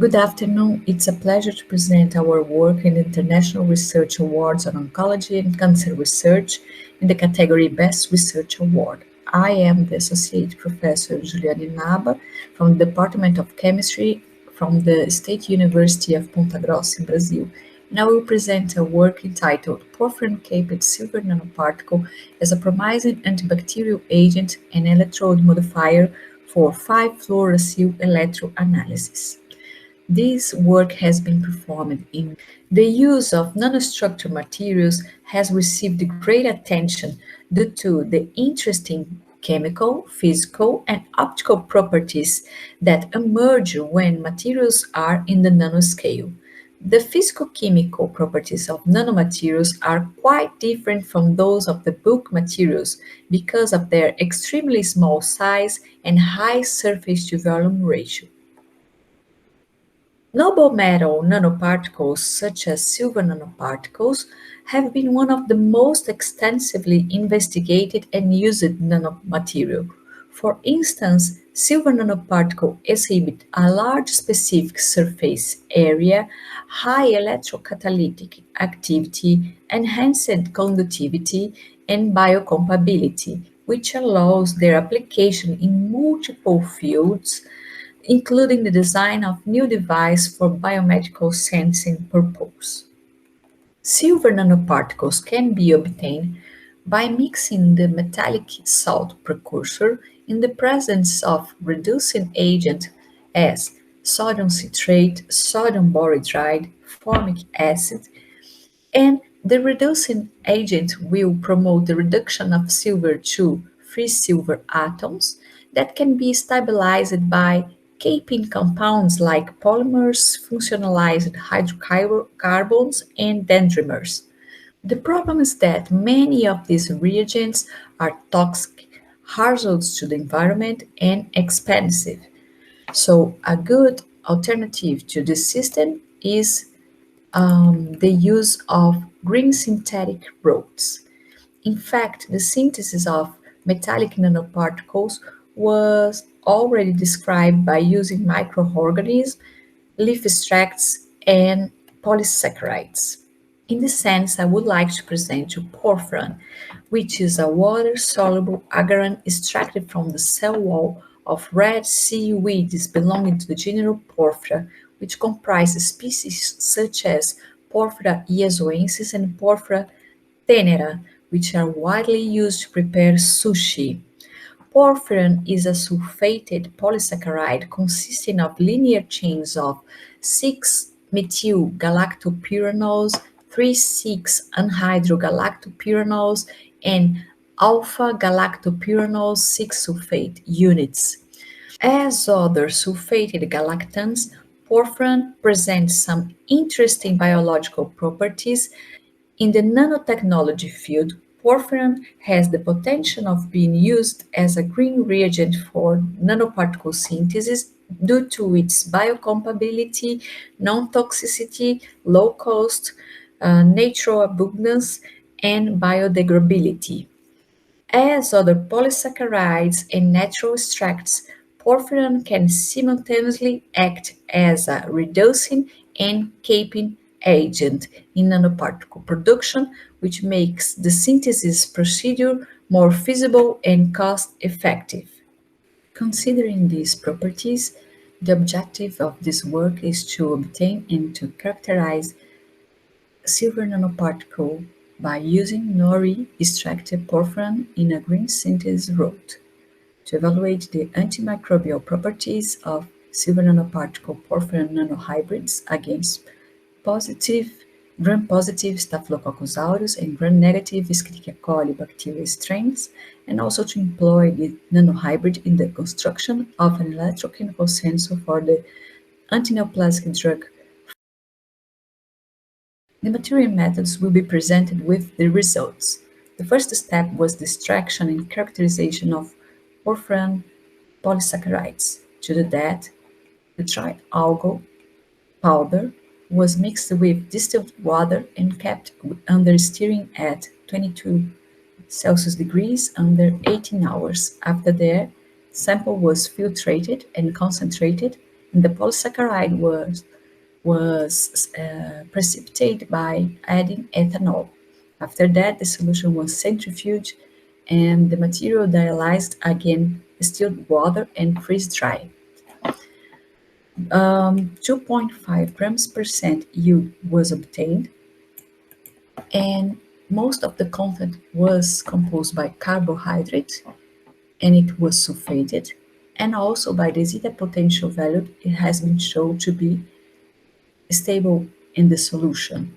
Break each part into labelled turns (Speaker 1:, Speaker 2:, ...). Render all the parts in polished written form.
Speaker 1: Good afternoon. It's a pleasure to present our work in the International Research Awards on Oncology and Cancer Research in the category Best Research Award. I am the Associate Professor Juliana Inaba from the Department of Chemistry from the State University of Ponta Grossa in Brazil. And I will present a work entitled Porphyran-capped silver nanoparticle as a promising antibacterial agent and electrode modifier for 5-fluorouracil electroanalysis. This work has been performed in the use of nanostructured materials has received great attention due to the interesting chemical, physical, and optical properties that emerge when materials are in the nanoscale. The physico-chemical properties of nanomaterials are quite different from those of the bulk materials because of their extremely small size and high surface to volume ratio. Noble metal nanoparticles, such as silver nanoparticles, have been one of the most extensively investigated and used nanomaterial. For instance, silver nanoparticle exhibit a large specific surface area, high electrocatalytic activity, enhanced conductivity, and biocompatibility, which allows their application in multiple fields including the design of new device for biomedical sensing purpose. Silver nanoparticles can be obtained by mixing the metallic salt precursor in the presence of reducing agent as sodium citrate, sodium borhydride, formic acid, and the reducing agent will promote the reduction of silver to free silver atoms that can be stabilized by capping compounds like polymers, functionalized hydrocarbons, and dendrimers. The problem is that many of these reagents are toxic, hazardous to the environment, and expensive. So, a good alternative to this system is the use of green synthetic roads. In fact, the synthesis of metallic nanoparticles was already described by using microorganisms, leaf extracts, and polysaccharides. In this sense, I would like to present you porphyrin, which is a water-soluble agarine extracted from the cell wall of red seaweeds belonging to the genus Porphyra, which comprises species such as Porphyra iazoensis and Porphyra tenera, which are widely used to prepare sushi. Porphyrin is a sulfated polysaccharide consisting of linear chains of 6-methyl-galactopyranols, 3,6-anhydrogalactopyranols, and alpha-galactopyranol 6-sulfate units. As other sulfated galactans, porphyrin presents some interesting biological properties in the nanotechnology field. Porphyrin has the potential of being used as a green reagent for nanoparticle synthesis due to its biocompatibility, non-toxicity, low cost, natural abundance, and biodegradability. As other polysaccharides and natural extracts, porphyrin can simultaneously act as a reducing and capping agent in nanoparticle production, which makes the synthesis procedure more feasible and cost-effective. Considering these properties, the objective of this work is to obtain and to characterize silver nanoparticle by using nori-extracted porphyrin in a green synthesis route. To evaluate the antimicrobial properties of silver nanoparticle porphyrin nanohybrids against positive, gram-positive Staphylococcus aureus and gram-negative Escherichia coli bacterial strains, and also to employ the nanohybrid in the construction of an electrochemical sensor for the antineoplastic drug. The material methods will be presented with the results. The first step was the extraction and characterization of porphyrin polysaccharides. To do that, the dried algal powder was mixed with distilled water and kept under stirring at 22 Celsius degrees under 18 hours. After that, sample was filtrated and concentrated The polysaccharide was precipitated by adding ethanol. After that, the solution was centrifuged and the material dialyzed again, distilled water, and freeze dried. 2.5 grams per cent yield was obtained, and most of the content was composed by carbohydrates, and it was sulfated, and also by the zeta potential value, it has been shown to be stable in the solution.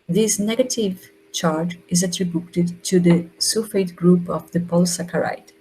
Speaker 1: This negative charge is attributed to the sulfate group of the polysaccharide.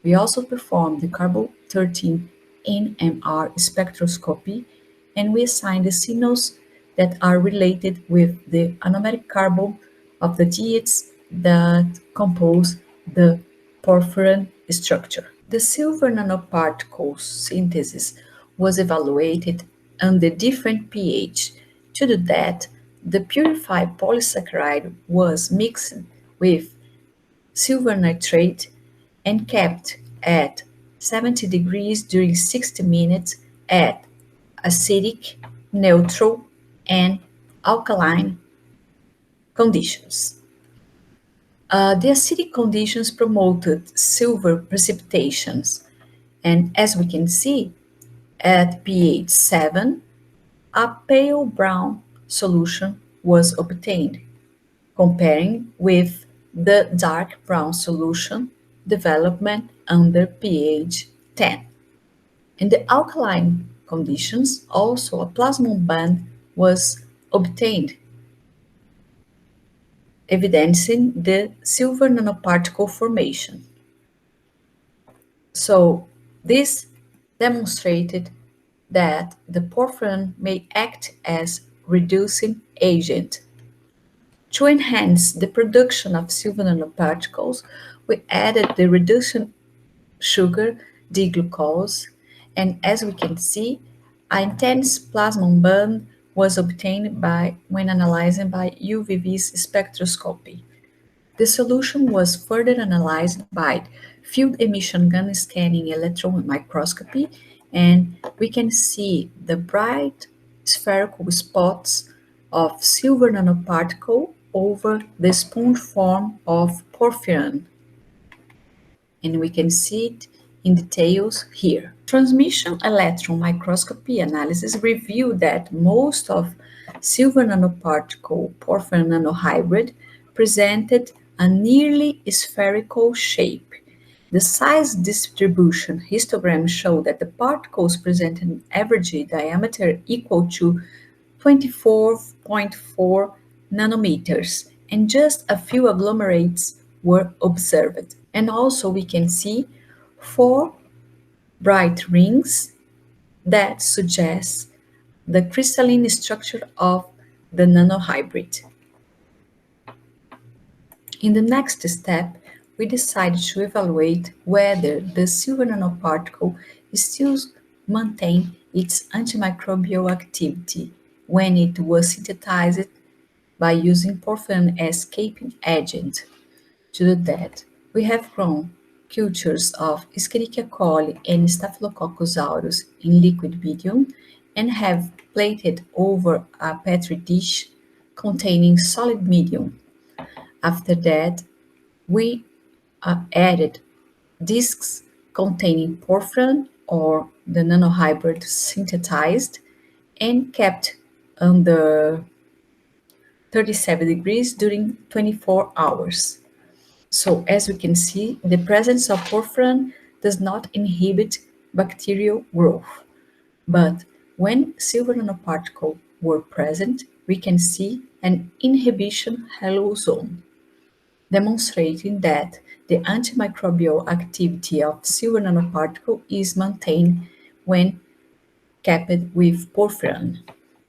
Speaker 1: We also performed the carbon-13 NMR spectroscopy, and we assigned the signals that are related with the anomeric carbon of the dietes that compose the porphyrin structure. The silver nanoparticles synthesis was evaluated under different pH. To do that, the purified polysaccharide was mixed with silver nitrate and kept at 70 degrees during 60 minutes at acidic, neutral, and alkaline conditions. The acidic conditions promoted silver precipitations, and as we can see, at pH 7, a pale brown solution was obtained, comparing with the dark brown solution development under pH 10. In the alkaline conditions, also a plasmon band was obtained, evidencing the silver nanoparticle formation. So this demonstrated that the porphyrin may act as reducing agent. To enhance the production of silver nanoparticles, we added the reducing sugar D-glucose, and as we can see, an intense plasmon band was obtained by when analyzing by UVV spectroscopy. The solution was further analyzed by field emission gun scanning electron microscopy, and we can see the bright spherical spots of silver nanoparticle over the sponge form of porphyrin, and we can see it in details here. Transmission electron microscopy analysis revealed that most of silver nanoparticle porphyrin nanohybrid presented a nearly spherical shape. The size distribution histogram showed that the particles present an average diameter equal to 24.4 nanometers, and just a few agglomerates were observed. And also we can see 4 bright rings that suggest the crystalline structure of the nanohybrid. In the next step, we decided to evaluate whether the silver nanoparticle still maintains its antimicrobial activity when it was synthesized by using porphyrin as caping agent. To do that, we have grown cultures of Escherichia coli and Staphylococcus aureus in liquid medium and have plated over a petri dish containing solid medium. After that, we added discs containing porphyrin or the nanohybrid synthesized and kept under 37 degrees during 24 hours. So as we can see, the presence of porphyrin does not inhibit bacterial growth. But when silver nanoparticles were present, we can see an inhibition halo zone, demonstrating that the antimicrobial activity of silver nanoparticle is maintained when capped with porphyrin.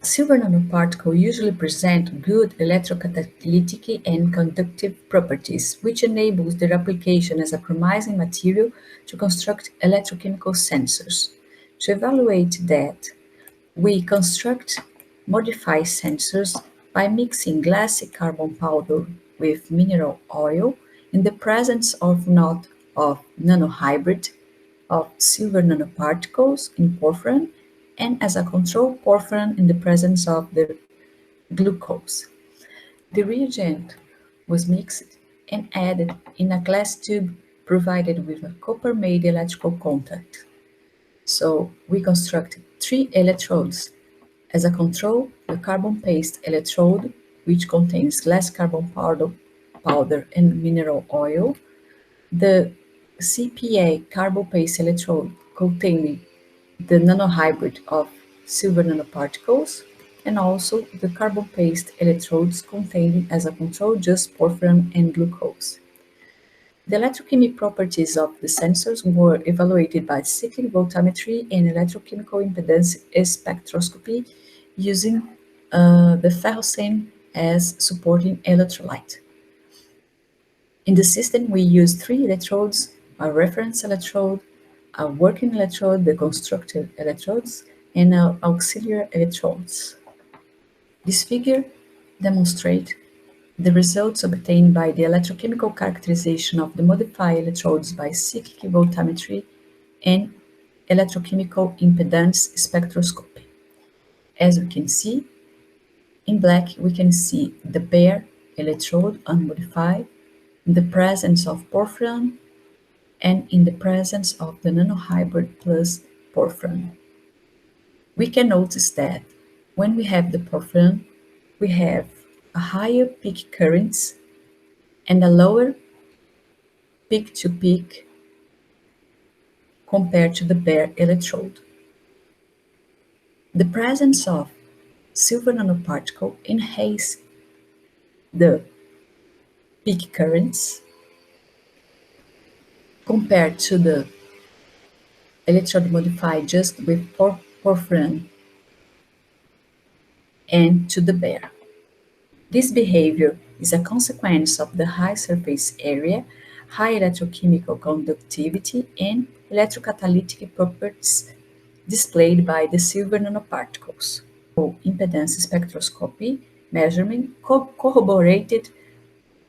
Speaker 1: Silver nanoparticles usually present good electrocatalytic and conductive properties, which enables their application as a promising material to construct electrochemical sensors. To evaluate that, we construct modifier sensors by mixing glassy carbon powder with mineral oil in the presence of nanohybrid of silver nanoparticles in porphyrin and as a control, porphyrin in the presence of the glucose. The reagent was mixed and added in a glass tube provided with a copper-made electrical contact. So we constructed three electrodes. As a control, the carbon paste electrode, which contains glass carbon powder and mineral oil, the CPA carbon paste electrode containing the nanohybrid of silver nanoparticles, and also the carbon paste electrodes containing as a control just porphyrin and glucose. The electrochemical properties of the sensors were evaluated by cyclic voltammetry and electrochemical impedance spectroscopy using the ferrocene as supporting electrolyte. In the system, we use three electrodes, a reference electrode, a working electrode, the constructed electrodes, and auxiliary electrodes. This figure demonstrates the results obtained by the electrochemical characterization of the modifier electrodes by cyclic voltammetry and electrochemical impedance spectroscopy. As we can see, in black we can see the bare electrode unmodified, in the presence of porphyrin, and in the presence of the nanohybrid plus porphyrin. We can notice that when we have the porphyrin, we have a higher peak currents and a lower peak-to-peak compared to the bare electrode. The presence of silver nanoparticle enhances the peak currents compared to the electrode modified just with porphyrin and to the bare. This behavior is a consequence of the high surface area, high electrochemical conductivity, and electrocatalytic properties displayed by the silver nanoparticles. Impedance spectroscopy measurement corroborated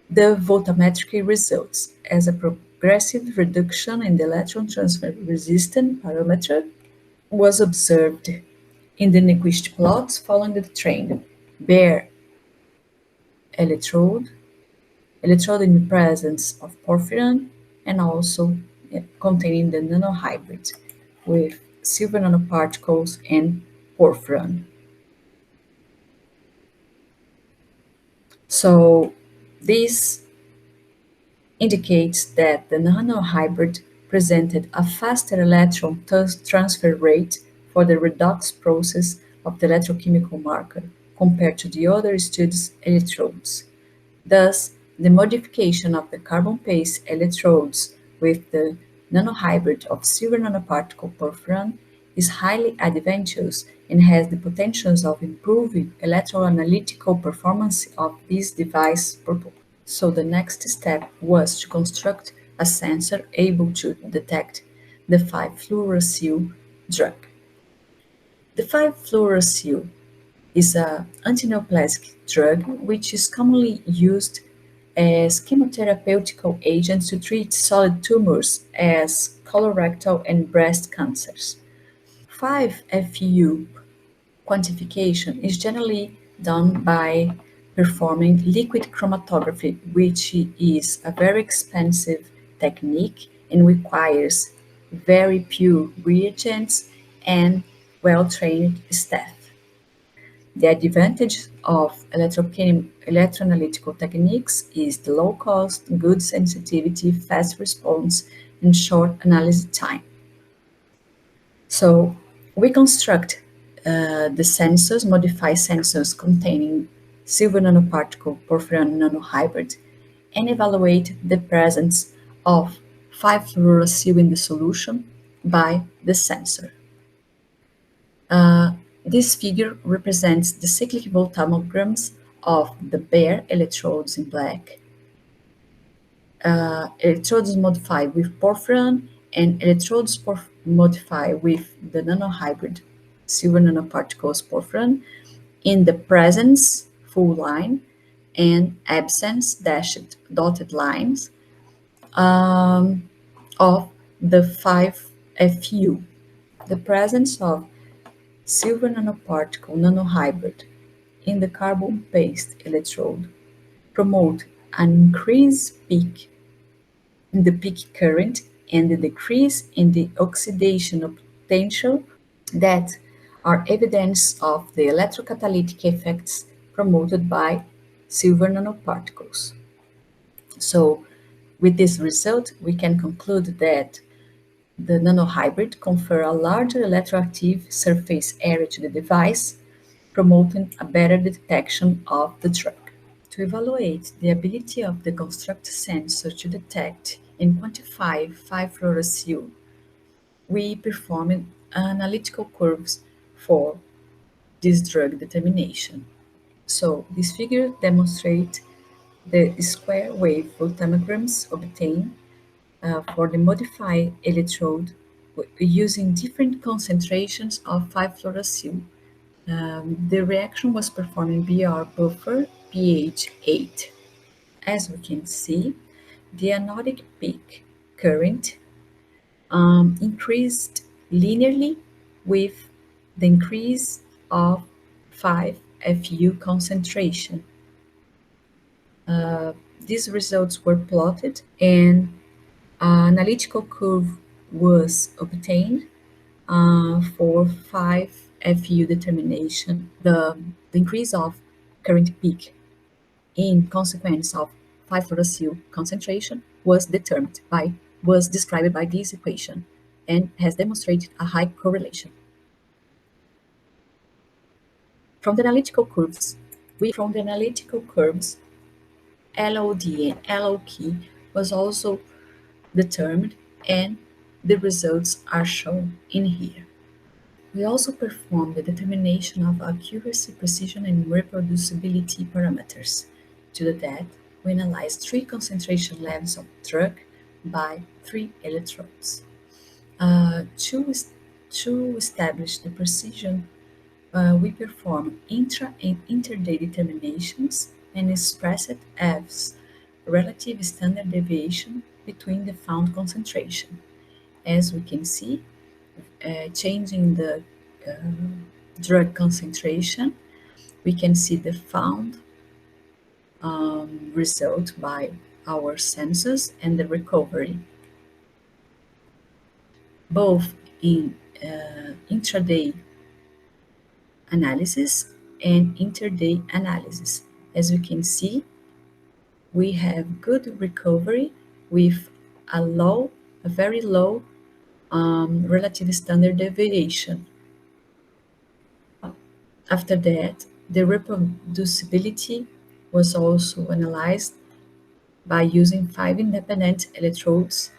Speaker 1: the voltammetric results as a progressive reduction in the electron transfer resistance parameter was observed in the Nyquist plots following the trend. Bare electrode in the presence of porphyrin, and also containing the nanohybrid with silver nanoparticles and porphyrin. So this indicates that the nanohybrid presented a faster electron transfer rate for the redox process of the electrochemical marker compared to the other studied electrodes. Thus, the modification of the carbon paste electrodes with the nanohybrid of silver nanoparticle porphyrin is highly advantageous and has the potentials of improving electroanalytical performance of this device purpose. So the next step was to construct a sensor able to detect the 5-fluorosil drug. The 5-fluorosil is an antineoplastic drug which is commonly used as chemotherapeutic agents to treat solid tumors as colorectal and breast cancers. 5-FU quantification is generally done by performing liquid chromatography, which is a very expensive technique and requires very pure reagents and well-trained staff. The advantage of electroanalytical techniques is the low cost, good sensitivity, fast response, and short analysis time. So we construct the sensors, modify sensors containing silver nanoparticle porphyrin nanohybrid, and evaluate the presence of 5-fluorosil in the solution by the sensor. This figure represents the cyclic voltammograms of the bare electrodes in black, electrodes modified with porphyrin, and electrodes modified with the nanohybrid silver nanoparticles porphyrin in the presence full line and absence dashed dotted lines of the 5-FU. The presence of silver nanoparticle nanohybrid in the carbon paste electrode promote an increased peak in the peak current and a decrease in the oxidation potential that are evidence of the electrocatalytic effects promoted by silver nanoparticles. So, with this result, we can conclude that the nanohybrid confer a larger electroactive surface area to the device, promoting a better detection of the drug. To evaluate the ability of the construct sensor to detect and quantify 5-fluorosil, we performed analytical curves for this drug determination. So this figure demonstrates the square wave voltammograms obtained for the modified electrode using different concentrations of 5-fluorosil. The reaction was performed in BR buffer pH 8. As we can see, the anodic peak current increased linearly with the increase of 5-FU concentration. These results were plotted and an analytical curve was obtained for 5-FU determination. The increase of current peak in consequence of 5-fluorosil concentration was described by this equation and has demonstrated a high correlation. From the analytical curves, LOD and LOK was also determined and the results are shown in here. We also performed the determination of accuracy, precision, and reproducibility parameters. To do that, we analyzed 3 concentration levels of drug by 3 electrodes. To establish the precision, we perform intra and interday determinations and express it as relative standard deviation between the found concentration. As we can see, changing the drug concentration, we can see the found result by our sensors and the recovery, both in intraday analysis and interday analysis. As you can see, we have good recovery with a very low relative standard deviation. After that, the reproducibility was also analyzed by using 5 independent electrodes,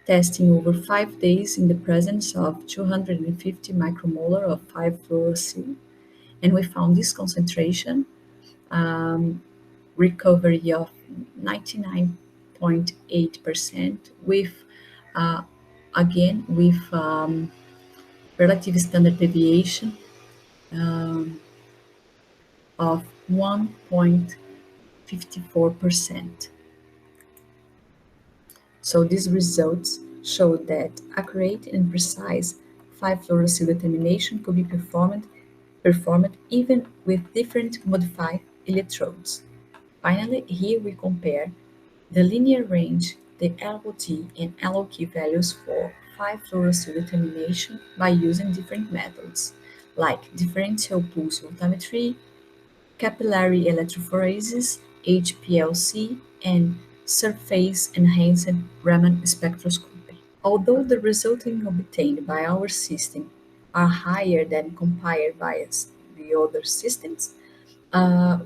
Speaker 1: testing over 5 days in the presence of 250 micromolar of 5-fluorosil, and we found this concentration recovery of 99.8% with again with relative standard deviation of 1.54%. So these results show that accurate and precise 5-fluorosil determination could be performed even with different modified electrodes. Finally, here we compare the linear range, the LOT and LOK values for 5-fluorosil determination by using different methods, like differential pulse voltammetry, capillary electrophoresis, HPLC, and surface-enhanced Raman spectroscopy. Although the results obtained by our system are higher than compared by the other systems,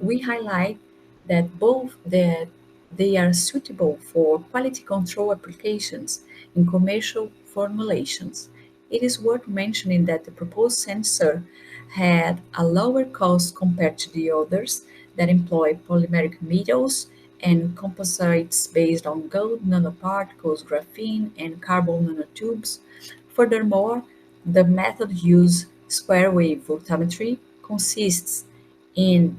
Speaker 1: we highlight that both that they are suitable for quality control applications in commercial formulations. It is worth mentioning that the proposed sensor had a lower cost compared to the others that employ polymeric metals and composites based on gold nanoparticles, graphene, and carbon nanotubes. Furthermore, the method used square wave voltammetry consists in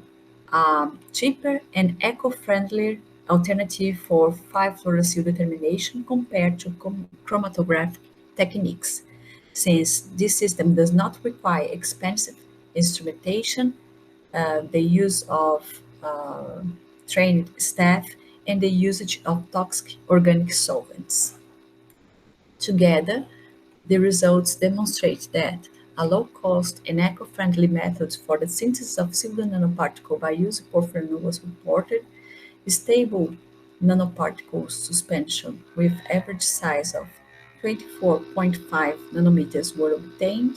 Speaker 1: a cheaper and eco-friendlier alternative for 5-fluorosil determination compared to chromatographic techniques. Since this system does not require expensive instrumentation, the use of trained staff, and the usage of toxic organic solvents. Together, the results demonstrate that a low-cost and eco-friendly method for the synthesis of silver nanoparticle by using porphyrin was reported. Stable nanoparticle suspension with average size of 24.5 nanometers were obtained,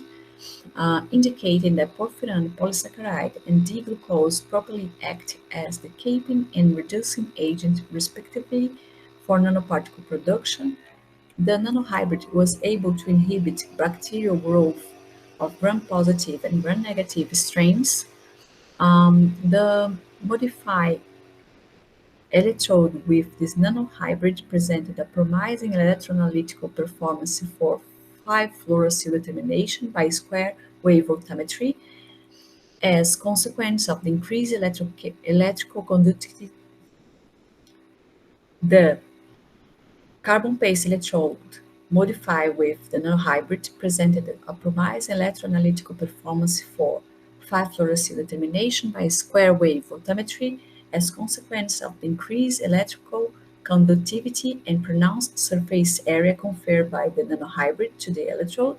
Speaker 1: indicating that porphyrin polysaccharide and D-glucose properly act as the capping and reducing agent respectively for nanoparticle production. The nanohybrid was able to inhibit bacterial growth of gram-positive and gram-negative strains. The modified electrode with this nanohybrid presented a promising electroanalytical performance for 5-fluorosil determination by square wave voltammetry as consequence of the increased electrical conductivity. The carbon-based electrode modified with the nanohybrid presented a promising electroanalytical performance for 5-fluorosil determination by square wave voltammetry as consequence of the increased electrical conductivity and pronounced surface area conferred by the nanohybrid to the electrode.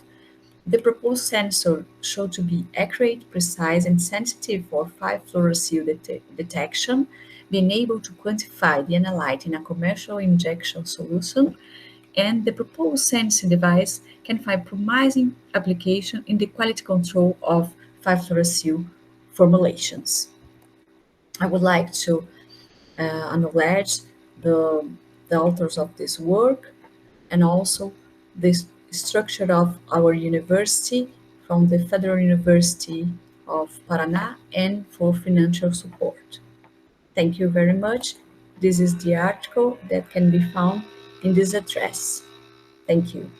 Speaker 1: The proposed sensor showed to be accurate, precise, and sensitive for 5-fluorosil detection, being able to quantify the analyte in a commercial injection solution, and the proposed sensing device can find promising application in the quality control of 5-fluorosil formulations. I would like to acknowledge the, the authors of this work and also the structure of our university from the Federal University of Paraná and for financial support. Thank you very much. This is the article that can be found in this address. Thank you.